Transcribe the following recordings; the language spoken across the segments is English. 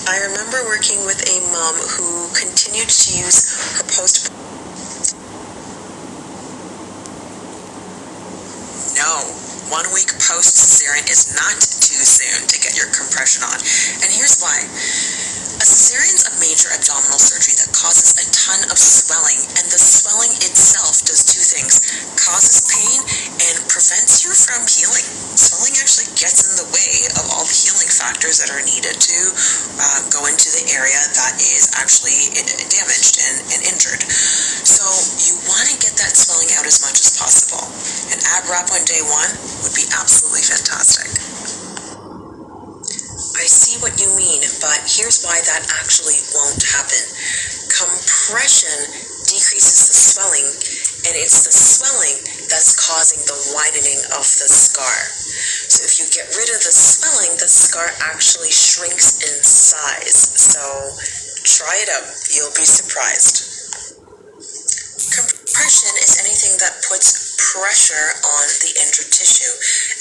I remember working with a mom who continued to use her No, 1 week post-cesarean is not too soon to get your compression on, and here's why. A cesarean is a major abdominal surgery that causes a ton of swelling, and the swelling itself does two things: causes pain and prevents you from healing. Swelling actually gets in the way of all the healing factors that are needed to go into the area that is actually damaged and injured. So you want to get that swelling out as much as possible. An ab wrap on day 1 would be absolutely fantastic. I see what you mean, but here's why that actually won't happen. Compression decreases the swelling, and it's the swelling that's causing the widening of the scar. So if you get rid of the swelling, the scar actually shrinks in size. So try it out. You'll be surprised. Compression is anything that puts pressure on the injured tissue,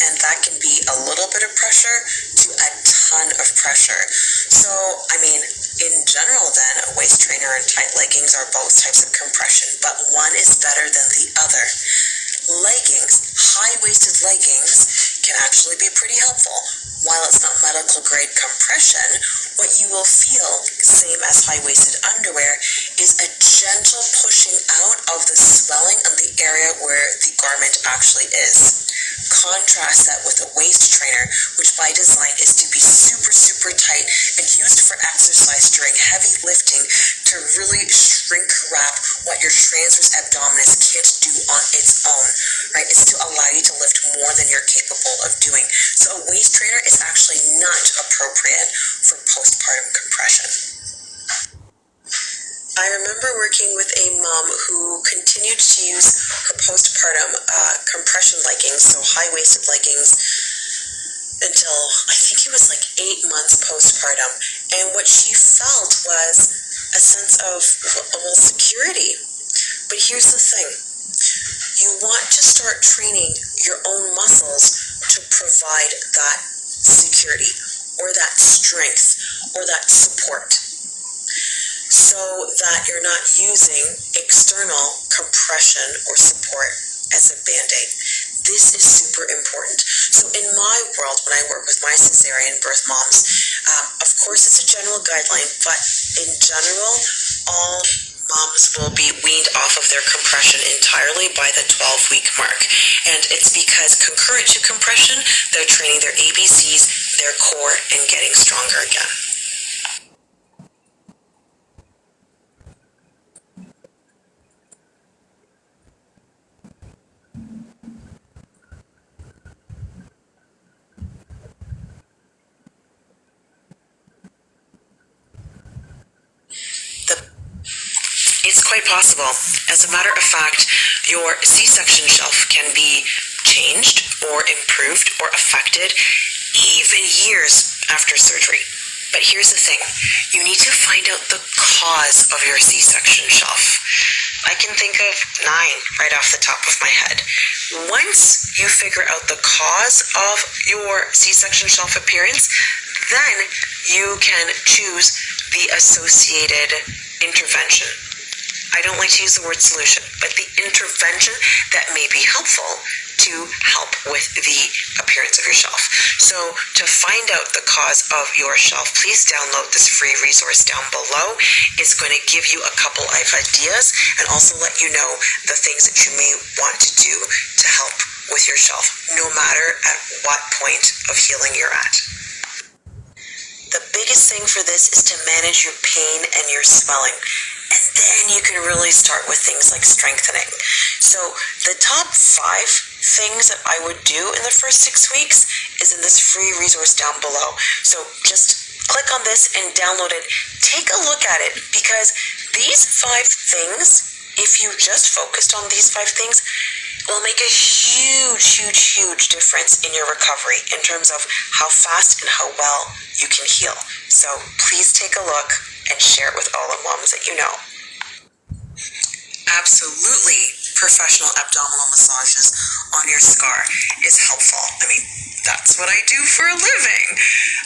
and that can be a little bit of pressure to a ton of pressure. So, in general then, a waist trainer and tight leggings are both types of compression, but one is better than the other. Leggings, high-waisted leggings, can actually be pretty helpful. While it's not medical grade compression, what you will feel, same as high-waisted underwear, is a gentle pushing out of the swelling of the area where the garment actually is. Contrast that with a waist trainer, which by design is to be super, super tight and used for exercise during heavy lifting to really shrink wrap what your transverse abdominis can't do on its own, right? It's to allow you to lift more than you're capable of doing. So a waist trainer is actually not appropriate for postpartum compression. I remember working with a mom who continued to use her postpartum compression leggings, so high-waisted leggings, until I think it was like 8 months postpartum. And what she felt was a sense of, security. But here's the thing. You want to start training your own muscles to provide that security, or that strength, or that support, so that you're not using external compression or support as a Band-Aid. This is super important. So in my world, when I work with my cesarean birth moms, of course it's a general guideline, but in general, all moms will be weaned off of their compression entirely by the 12-week mark. And it's because concurrent to compression, they're training their ABCs, their core, and getting stronger again. It's quite possible. As a matter of fact, your C-section shelf can be changed or improved or affected even years after surgery. But here's the thing. You need to find out the cause of your C-section shelf. I can think of 9 right off the top of my head. Once you figure out the cause of your C-section shelf appearance, then you can choose the associated intervention. I don't like to use the word solution, but the intervention that may be helpful to help with the appearance of your shelf. So to find out the cause of your shelf, please download this free resource down below. It's going to give you a couple of ideas and also let you know the things that you may want to do to help with your shelf, no matter at what point of healing you're at. The biggest thing for this is to manage your pain and your swelling. And then you can really start with things like strengthening. So the top 5 things that I would do in the first 6 weeks is in this free resource down below. So just click on this and download it. Take a look at it, because these 5 things, if you just focused on these 5 things, will make a huge, huge, huge difference in your recovery in terms of how fast and how well you can heal. So please take a look and share it with all the moms that you know. Absolutely, professional abdominal massages on your scar is helpful. That's what I do for a living.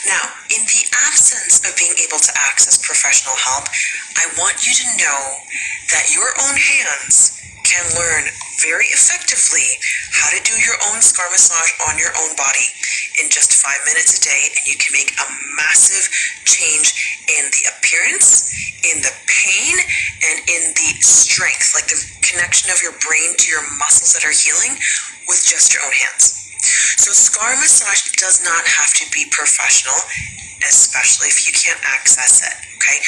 Now, in the absence of being able to access professional help, I want you to know that your own hands can learn very effectively how to do your own scar massage on your own body in just 5 minutes a day, and you can make a massive change in the appearance, in the pain, and in the strength, like the connection of your brain to your muscles that are healing with just your own hands. So scar massage does not have to be professional, especially if you can't access it, okay?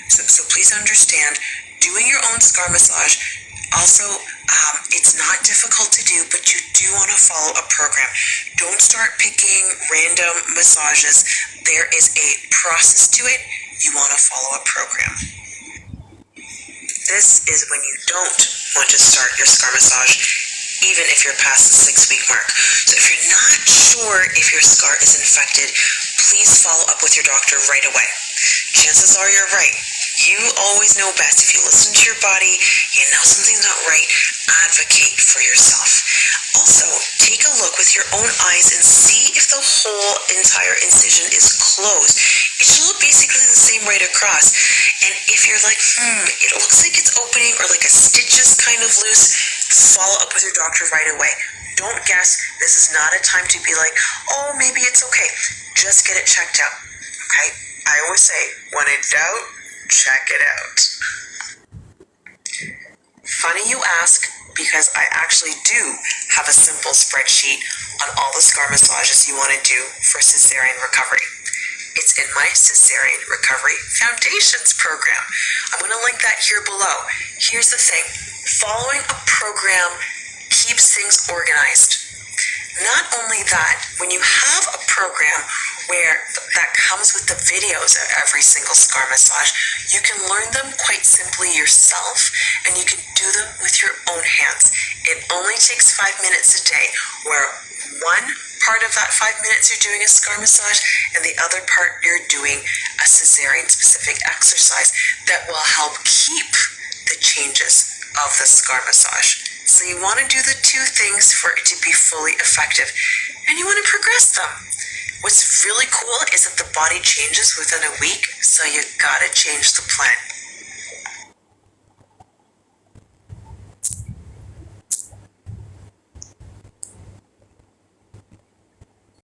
So please understand, doing your own scar massage, also, it's not difficult to do, but you do want to follow a program. Don't start picking random massages. There is a process to it. You want to follow a program. This is when you don't want to start your scar massage, even if you're past the 6-week mark. So if you're not sure if your scar is infected, please follow up with your doctor right away. Chances are you're right. You always know best. If you listen to your body, you know something's not right, advocate for yourself. Also, take a look with your own eyes and see if the whole entire incision is closed. It should look basically the same right across. And if you're like, it looks like it's opening, or like a stitch is kind of loose, follow up with your doctor right away. Don't guess. This is not a time to be like, oh, maybe it's okay. Just get it checked out, okay? I always say, when in doubt, check it out. Funny you ask, because I actually do have a simple spreadsheet on all the scar massages you want to do for cesarean recovery. It's in my Cesarean Recovery Foundations program. I'm going to link that here below. Here's the thing. Following a program keeps things organized. Not only that, when you have a program where that comes with the videos of every single scar massage, you can learn them quite simply yourself, and you can do them with your own hands. It only takes 5 minutes a day, where one part of that 5 minutes you're doing a scar massage, and the other part you're doing a cesarean specific exercise that will help keep the changes of the scar massage. So you want to do the two things for it to be fully effective, and you want to progress them. What's really cool is that the body changes within a week, so you gotta change the plan.